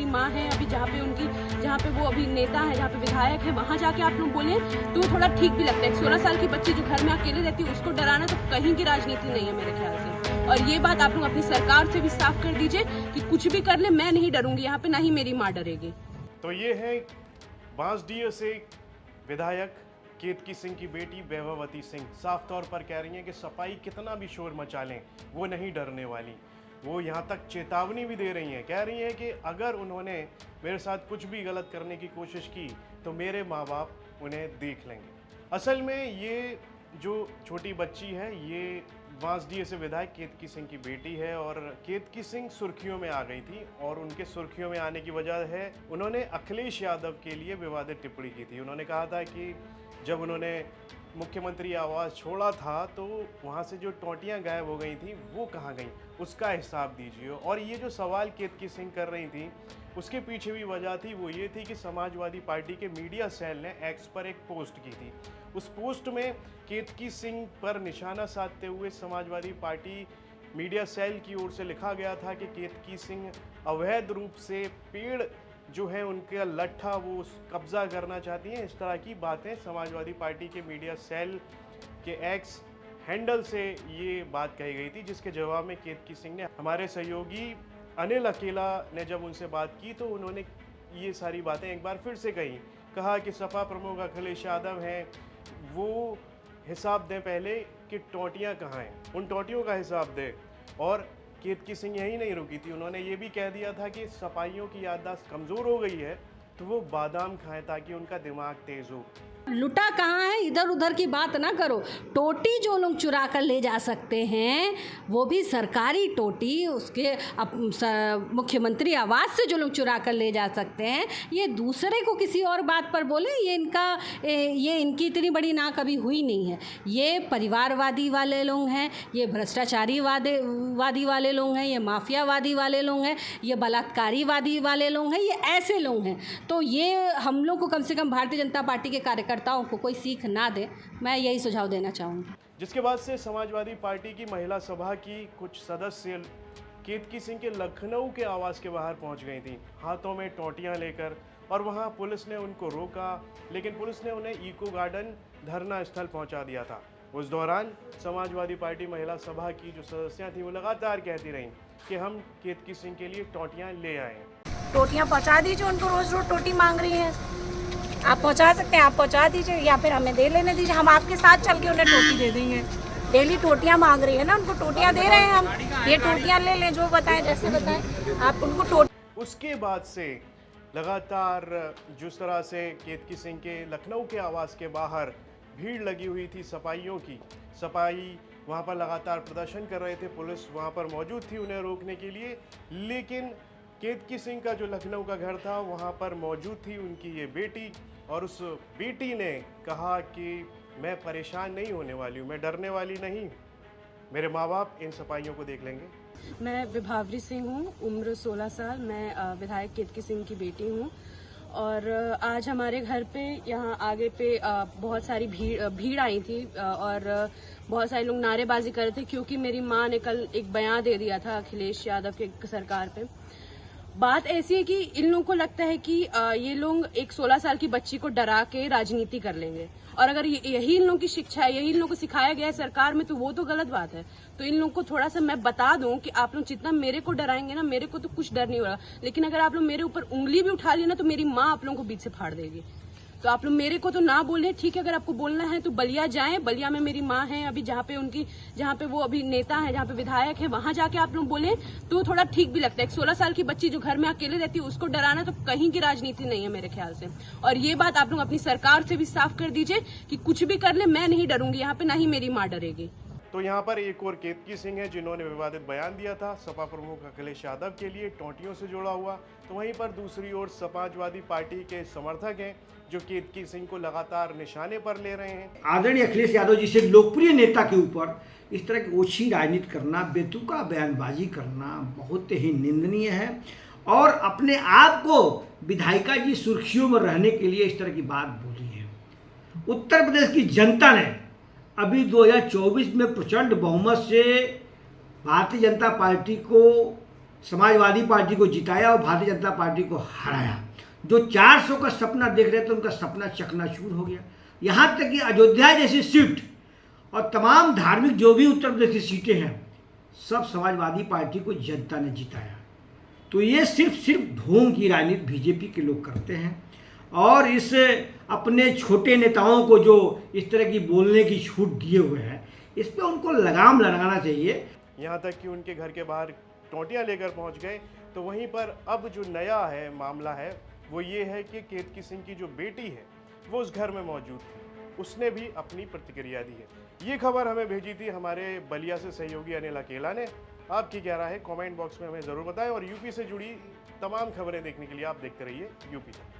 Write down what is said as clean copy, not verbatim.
माँ है, अभी जहाँ पे वो अभी नेता है, जहाँ पे विधायक है, वहाँ जाके आप लोग बोले तो थोड़ा ठीक भी लगता है। 16 साल की बच्ची जो घर में अकेले रहती है उसको डराना तो कहीं की राजनीति नहीं है मेरे ख्याल से। और ये बात आप लोग अपनी सरकार से भी साफ कर दीजिए कि कुछ भी कर ले मैं नहीं डरूंगी यहाँ पे, ना ही मेरी माँ डरेगी। तो ये है बांसडीह से विधायक केतकी सिंह की बेटी वैभवती सिंह साफ तौर पर कह रही हैं कि सपाई कितना भी शोर मचा लें वो नहीं डरने वाली। वो यहाँ तक चेतावनी भी दे रही हैं, कह रही हैं कि अगर उन्होंने मेरे साथ कुछ भी गलत करने की कोशिश की तो मेरे माँ बाप उन्हें देख लेंगे। असल में ये जो छोटी बच्ची है ये बांसडीह से विधायक केतकी सिंह की बेटी है और केतकी सिंह सुर्खियों में आ गई थी और उनके सुर्खियों में आने की वजह है उन्होंने अखिलेश यादव के लिए विवादित टिप्पणी की थी। उन्होंने कहा था कि जब उन्होंने मुख्यमंत्री आवास छोड़ा था तो वहाँ से जो टोंटियाँ गायब हो गई थी वो कहाँ गई, उसका हिसाब दीजिए। और ये जो सवाल केतकी सिंह कर रही थी उसके पीछे भी वजह थी, वो ये थी कि समाजवादी पार्टी के मीडिया सेल ने एक्स पर एक पोस्ट की थी। उस पोस्ट में केतकी सिंह पर निशाना साधते हुए समाजवादी पार्टी मीडिया सेल की ओर से लिखा गया था कि केतकी सिंह अवैध रूप से पेड़ जो है उनका लट्ठा वो कब्जा करना चाहती हैं। इस तरह की बातें समाजवादी पार्टी के मीडिया सेल के एक्स हैंडल से ये बात कही गई थी, जिसके जवाब में केतकी सिंह ने हमारे सहयोगी अनिल अकेला ने जब उनसे बात की तो उन्होंने ये सारी बातें एक बार फिर से कहा कि सपा प्रमुख अखिलेश यादव हैं, वो हिसाब दें पहले कि टोंटियाँ कहाँ हैं, उन टोंटियों का हिसाब दें। और केतकी सिंह यही नहीं रुकी थी, उन्होंने ये भी कह दिया था कि सपाइयों की याददाश्त कमज़ोर हो गई है तो वो बादाम खाएं ताकि उनका दिमाग तेज़ हो। लुटा कहाँ है, इधर उधर की बात ना करो। टोटी जो लोग चुरा कर ले जा सकते हैं वो भी सरकारी टोटी, उसके मुख्यमंत्री आवास से जो लोग चुरा कर ले जा सकते हैं, ये दूसरे को किसी और बात पर बोले, ये इनकी इतनी बड़ी ना कभी हुई नहीं है। ये परिवारवादी वाले लोग हैं, ये भ्रष्टाचारी वादी वाले लोग हैं, ये माफियावादी वाले लोग हैं, ये बलात्कारी वादी वाले लोग हैं, ये ऐसे लोग हैं। तो ये हम लोग को कम से कम भारतीय जनता पार्टी के कार्यकर्ताओं को कोई सीख ना दे, मैं यही सुझाव देना चाहूँगी। जिसके बाद से समाजवादी पार्टी की महिला सभा की कुछ सदस्य केतकी सिंह के लखनऊ के आवास के बाहर पहुंच गई थी हाथों में टोंटियां लेकर, और वहां पुलिस ने उनको रोका, लेकिन पुलिस ने उन्हें इको गार्डन धरना स्थल पहुंचा दिया था। उस दौरान समाजवादी पार्टी महिला सभा की जो सदस्यां थी वो लगातार कहती रहीं कि हम केतकी सिंह के लिए टोंटियां ले आए। टोटियाँ पहुँचा दीजिए, उनको रोज रोज टोटी मांग रही हैं। आप पहुँचा सकते हैं, आप पहुँचा दीजिए या फिर हमें दे लेने दीजिए, हम आपके साथ चल के उन्हें टोटी दे देंगे। डेली टोटियाँ मांग रही है ना, उनको टोटियाँ दे रहे हैं हम, ये टोटियाँ ले लें, जो बताएं जैसे बताएं आप उनको टोटी। उसके बाद से लगातार जिस तरह से केतकी सिंह के लखनऊ के आवास के बाहर भीड़ लगी हुई थी सपाइयों की, सपाई वहाँ पर लगातार प्रदर्शन कर रहे थे, पुलिस वहाँ पर मौजूद थी उन्हें रोकने के लिए, लेकिन केतकी सिंह का जो लखनऊ का घर था वहाँ पर मौजूद थी उनकी ये बेटी, और उस बेटी ने कहा कि मैं परेशान नहीं होने वाली हूँ, मैं डरने वाली नहीं, मेरे माँ बाप इन सपाइयों को देख लेंगे। मैं विभावरी सिंह हूँ, उम्र 16 साल, मैं विधायक केतकी सिंह की बेटी हूँ। और आज हमारे घर पे यहाँ आगे पे बहुत सारी भीड़ आई थी और बहुत सारे लोग नारेबाजी कर रहे थे, क्योंकि मेरी माँ ने कल एक बयान दे दिया था अखिलेश यादव के सरकार पे। बात ऐसी है कि इन लोगों को लगता है कि ये लोग एक 16 साल की बच्ची को डरा के राजनीति कर लेंगे, और अगर यही इन लोगों की शिक्षा है, यही इन लोगों को सिखाया गया है सरकार में, तो वो तो गलत बात है। तो इन लोगों को थोड़ा सा मैं बता दूं कि आप लोग जितना मेरे को डराएंगे ना, मेरे को तो कुछ डर नहीं होगा, लेकिन अगर आप लोग मेरे ऊपर उंगली भी उठा लिए ना तो मेरी माँ आप लोगों को बीच से फाड़ देगी। तो आप लोग मेरे को तो ना बोले, ठीक है, अगर आपको बोलना है तो बलिया जाएं, बलिया में मेरी माँ है अभी, जहाँ पे वो अभी नेता है, जहाँ पे विधायक है, वहां जाके आप लोग बोले तो थोड़ा ठीक भी लगता है। 16 साल की बच्ची जो घर में अकेले रहती है उसको डराना तो कहीं की राजनीति नहीं है मेरे ख्याल से। और ये बात आप लोग अपनी सरकार से भी साफ कर दीजिए कि कुछ भी कर ले मैं नहीं डरूंगी यहाँ पे, ना ही मेरी माँ डरेगी। तो यहाँ पर एक और केतकी सिंह है जिन्होंने विवादित बयान दिया था सपा प्रमुख अखिलेश यादव के लिए टोंटियों से जुड़ा हुआ, तो वहीं पर दूसरी ओर समाजवादी पार्टी के समर्थक हैं जो केतकी सिंह को लगातार निशाने पर ले रहे हैं। आदरणीय अखिलेश यादव जैसे लोकप्रिय नेता के ऊपर इस तरह की ओछी राजनीति करना, बेतुका बयानबाजी करना बहुत ही निंदनीय है, और अपने आप को विधायिका जी सुर्खियों में रहने के लिए इस तरह की बात बोली है। उत्तर प्रदेश की जनता ने अभी 2024 में प्रचंड बहुमत से भारतीय जनता पार्टी को समाजवादी पार्टी को जिताया और भारतीय जनता पार्टी को हराया। जो 400 का सपना देख रहे थे उनका सपना चकनाचूर हो गया। यहाँ तक कि अयोध्या जैसी सीट और तमाम धार्मिक जो भी उत्तर प्रदेश की सीटें हैं, सब समाजवादी पार्टी को जनता ने जिताया। तो ये सिर्फ ढोंग की राजनीति बीजेपी के लोग करते हैं और इस अपने छोटे नेताओं को जो इस तरह की बोलने की छूट दिए हुए हैं, इस पर उनको लगाम लगाना चाहिए। यहाँ तक कि उनके घर के बाहर टोंटियाँ लेकर पहुँच गए। तो वहीं पर अब जो नया है मामला है वो ये है कि केतकी सिंह की जो बेटी है वो उस घर में मौजूद थी, उसने भी अपनी प्रतिक्रिया दी है। ये खबर हमें भेजी थी हमारे बलिया से सहयोगी अनिल अकेला ने। आपकी क्या राय है कमेंट बॉक्स में हमें ज़रूर बताएं और यूपी से जुड़ी तमाम खबरें देखने के लिए आप देखते रहिए यूपी तक।